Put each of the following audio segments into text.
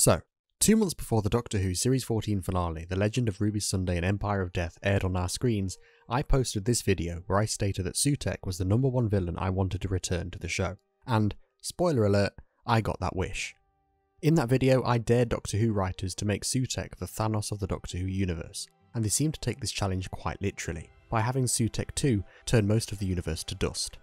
So, 2 months before the Doctor Who Series 14 finale, The Legend of Ruby Sunday and Empire of Death aired on our screens, I posted this video where I stated that Sutekh was the #1 villain I wanted to return to the show. And, spoiler alert, I got that wish. In that video, I dared Doctor Who writers to make Sutekh the Thanos of the Doctor Who universe, and they seemed to take this challenge quite literally, by having Sutekh 2 turn most of the universe to dust.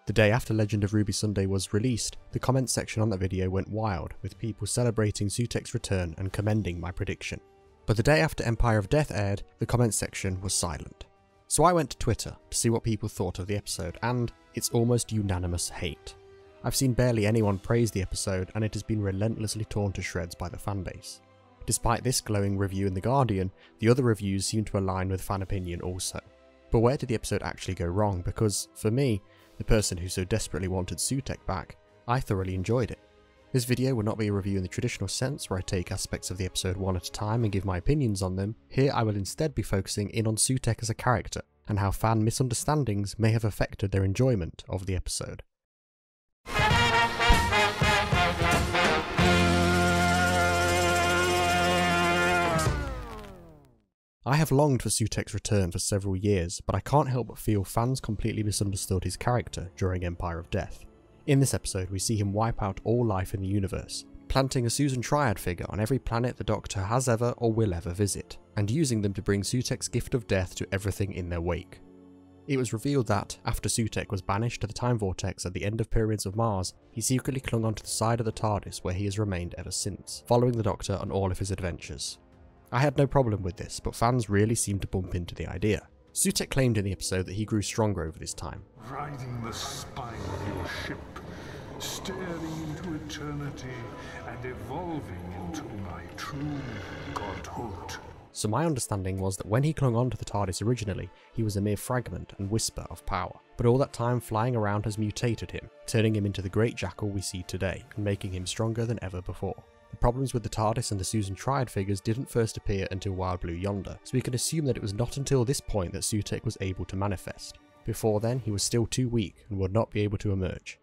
The day after Legend of Ruby Sunday was released, the comments section on that video went wild, with people celebrating Sutekh's return and commending my prediction. But the day after Empire of Death aired, the comments section was silent. So I went to Twitter to see what people thought of the episode, and it's almost unanimous hate. I've seen barely anyone praise the episode, and it has been relentlessly torn to shreds by the fanbase. Despite this glowing review in The Guardian, the other reviews seem to align with fan opinion also. But where did the episode actually go wrong? Because, for me, the person who so desperately wanted Sutekh back, I thoroughly enjoyed it. This video will not be a review in the traditional sense where I take aspects of the episode one at a time and give my opinions on them. Here I will instead be focusing in on Sutekh as a character, and how fan misunderstandings may have affected their enjoyment of the episode. I have longed for Sutekh's return for several years, but I can't help but feel fans completely misunderstood his character during Empire of Death. In this episode, we see him wipe out all life in the universe, planting a Susan Triad figure on every planet the Doctor has ever or will ever visit, and using them to bring Sutekh's gift of death to everything in their wake. It was revealed that, after Sutekh was banished to the Time Vortex at the end of Pyramids of Mars, he secretly clung onto the side of the TARDIS where he has remained ever since, following the Doctor on all of his adventures. I had no problem with this, but fans really seemed to bump into the idea. Sutekh claimed in the episode that he grew stronger over this time. Riding the spine of your ship, staring into eternity and evolving into my true godhood. So my understanding was that when he clung onto the TARDIS originally, he was a mere fragment and whisper of power. But all that time flying around has mutated him, turning him into the great jackal we see today, and making him stronger than ever before. The problems with the TARDIS and the Susan Triad figures didn't first appear until Wild Blue Yonder, so we can assume that it was not until this point that Sutekh was able to manifest. Before then, he was still too weak and would not be able to emerge.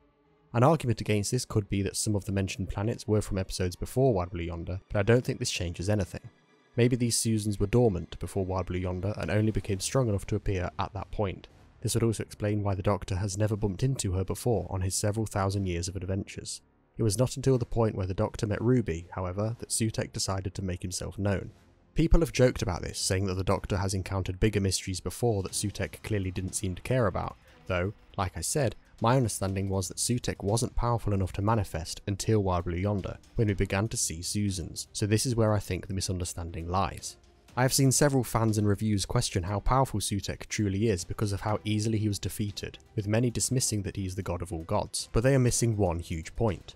An argument against this could be that some of the mentioned planets were from episodes before Wild Blue Yonder, but I don't think this changes anything. Maybe these Susans were dormant before Wild Blue Yonder and only became strong enough to appear at that point. This would also explain why the Doctor has never bumped into her before on his several thousand years of adventures. It was not until the point where the Doctor met Ruby, however, that Sutekh decided to make himself known. People have joked about this, saying that the Doctor has encountered bigger mysteries before that Sutekh clearly didn't seem to care about, though, like I said, my understanding was that Sutekh wasn't powerful enough to manifest until Wild Blue Yonder, when we began to see Susans, so this is where I think the misunderstanding lies. I have seen several fans and reviews question how powerful Sutekh truly is because of how easily he was defeated, with many dismissing that he is the god of all gods, but they are missing one huge point.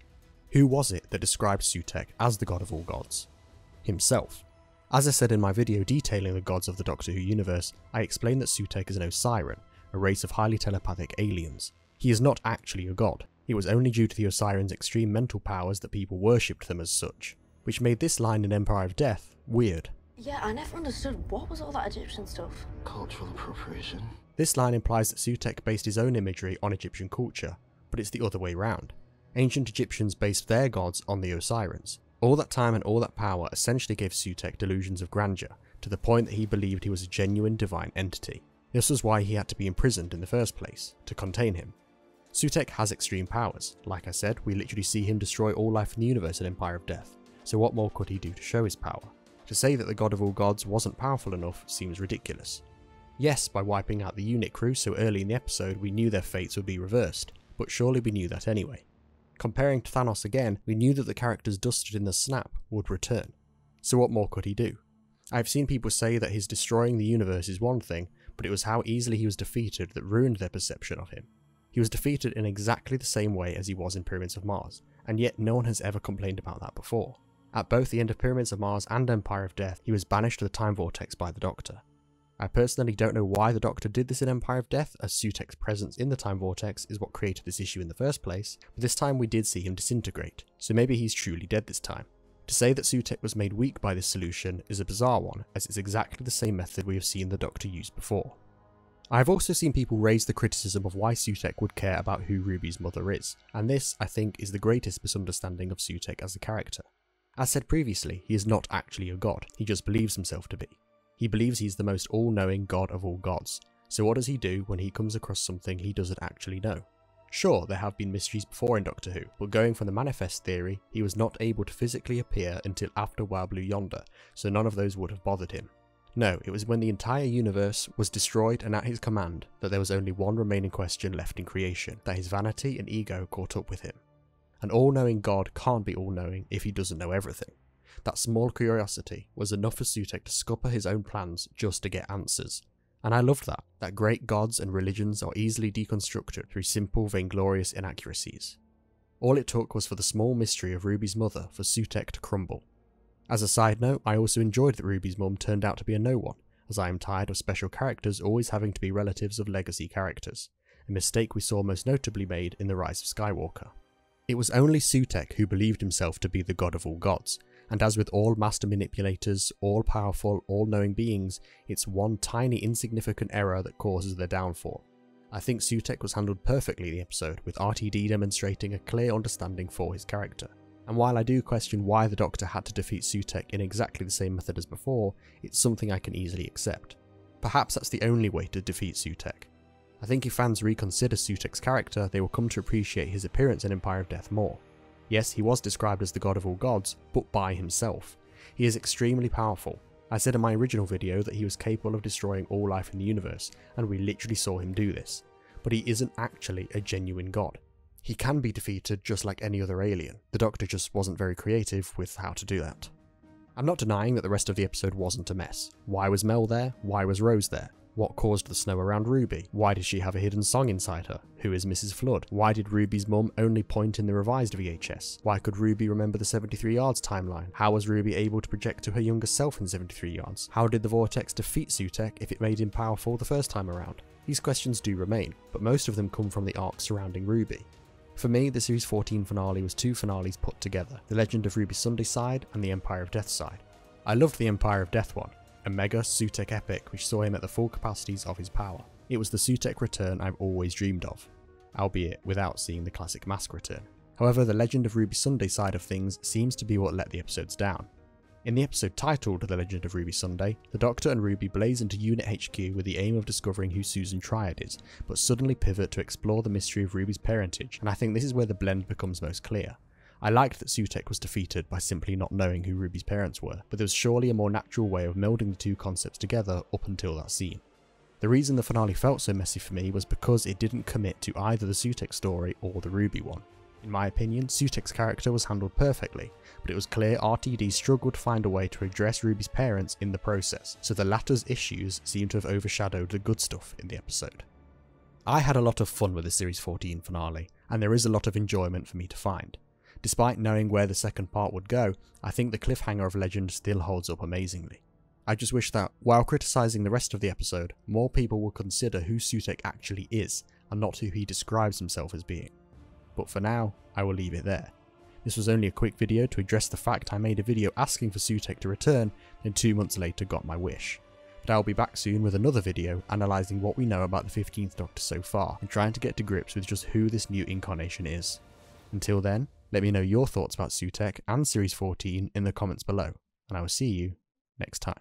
Who was it that described Sutekh as the god of all gods? Himself. As I said in my video detailing the gods of the Doctor Who universe, I explained that Sutekh is an Osiran, a race of highly telepathic aliens. He is not actually a god. It was only due to the Osirans' extreme mental powers that people worshipped them as such, which made this line in Empire of Death weird. Yeah, I never understood what was all that Egyptian stuff. Cultural appropriation. This line implies that Sutekh based his own imagery on Egyptian culture, but it's the other way round. Ancient Egyptians based their gods on the Osirans. All that time and all that power essentially gave Sutekh delusions of grandeur, to the point that he believed he was a genuine divine entity. This was why he had to be imprisoned in the first place, to contain him. Sutekh has extreme powers. Like I said, we literally see him destroy all life in the universe in Empire of Death, so what more could he do to show his power? To say that the god of all gods wasn't powerful enough seems ridiculous. Yes, by wiping out the unit crew so early in the episode we knew their fates would be reversed, but surely we knew that anyway. Comparing to Thanos again, we knew that the characters dusted in the snap would return. So what more could he do? I've seen people say that his destroying the universe is one thing, but it was how easily he was defeated that ruined their perception of him. He was defeated in exactly the same way as he was in Pyramids of Mars, and yet no one has ever complained about that before. At both the end of Pyramids of Mars and Empire of Death, he was banished to the Time Vortex by the Doctor. I personally don't know why the Doctor did this in Empire of Death, as Sutekh's presence in the Time Vortex is what created this issue in the first place, but this time we did see him disintegrate, so maybe he's truly dead this time. To say that Sutekh was made weak by this solution is a bizarre one, as it's exactly the same method we have seen the Doctor use before. I have also seen people raise the criticism of why Sutekh would care about who Ruby's mother is, and this, I think, is the greatest misunderstanding of Sutekh as a character. As said previously, he is not actually a god, he just believes himself to be. He believes he's the most all-knowing god of all gods, so what does he do when he comes across something he doesn't actually know? Sure, there have been mysteries before in Doctor Who, but going from the manifest theory, he was not able to physically appear until after Wow Blue Yonder, so none of those would have bothered him. No, it was when the entire universe was destroyed and at his command that there was only one remaining question left in creation, that his vanity and ego caught up with him. An all-knowing god can't be all-knowing if he doesn't know everything. That small curiosity was enough for Sutekh to scupper his own plans just to get answers. And I loved that great gods and religions are easily deconstructed through simple, vainglorious inaccuracies. All it took was for the small mystery of Ruby's mother for Sutekh to crumble. As a side note, I also enjoyed that Ruby's mum turned out to be a no one, as I am tired of special characters always having to be relatives of legacy characters, a mistake we saw most notably made in The Rise of Skywalker. It was only Sutekh who believed himself to be the god of all gods, and as with all master manipulators, all-powerful, all-knowing beings, it's one tiny insignificant error that causes their downfall. I think Sutekh was handled perfectly in the episode, with RTD demonstrating a clear understanding for his character. And while I do question why the Doctor had to defeat Sutekh in exactly the same method as before, it's something I can easily accept. Perhaps that's the only way to defeat Sutekh. I think if fans reconsider Sutekh's character, they will come to appreciate his appearance in Empire of Death more. Yes, he was described as the god of all gods, but by himself. He is extremely powerful. I said in my original video that he was capable of destroying all life in the universe, and we literally saw him do this. But he isn't actually a genuine god. He can be defeated just like any other alien. The Doctor just wasn't very creative with how to do that. I'm not denying that the rest of the episode wasn't a mess. Why was Mel there? Why was Rose there? What caused the snow around Ruby? Why did she have a hidden song inside her? Who is Mrs. Flood? Why did Ruby's mum only point in the revised VHS? Why could Ruby remember the 73 yards timeline? How was Ruby able to project to her younger self in 73 yards? How did the Vortex defeat Sutekh if it made him powerful the first time around? These questions do remain, but most of them come from the arc surrounding Ruby. For me, the Series 14 finale was two finales put together, the Legend of Ruby Sunday side and the Empire of Death side. I loved the Empire of Death one, a mega Sutekh epic which saw him at the full capacities of his power. It was the Sutekh return I've always dreamed of, albeit without seeing the classic mask return. However, the Legend of Ruby Sunday side of things seems to be what let the episodes down. In the episode titled The Legend of Ruby Sunday, the Doctor and Ruby blaze into Unit HQ with the aim of discovering who Susan Triad is, but suddenly pivot to explore the mystery of Ruby's parentage, and I think this is where the blend becomes most clear. I liked that Sutekh was defeated by simply not knowing who Ruby's parents were, but there was surely a more natural way of melding the two concepts together up until that scene. The reason the finale felt so messy for me was because it didn't commit to either the Sutekh story or the Ruby one. In my opinion, Sutekh's character was handled perfectly, but it was clear RTD struggled to find a way to address Ruby's parents in the process, so the latter's issues seem to have overshadowed the good stuff in the episode. I had a lot of fun with the Series 14 finale, and there is a lot of enjoyment for me to find. Despite knowing where the second part would go, I think the cliffhanger of Legend still holds up amazingly. I just wish that, while criticising the rest of the episode, more people would consider who Sutekh actually is, and not who he describes himself as being. But for now, I will leave it there. This was only a quick video to address the fact I made a video asking for Sutekh to return, and 2 months later got my wish. But I will be back soon with another video analysing what we know about the 15th Doctor so far, and trying to get to grips with just who this new incarnation is. Until then, let me know your thoughts about Sutekh and Series 14 in the comments below, and I will see you next time.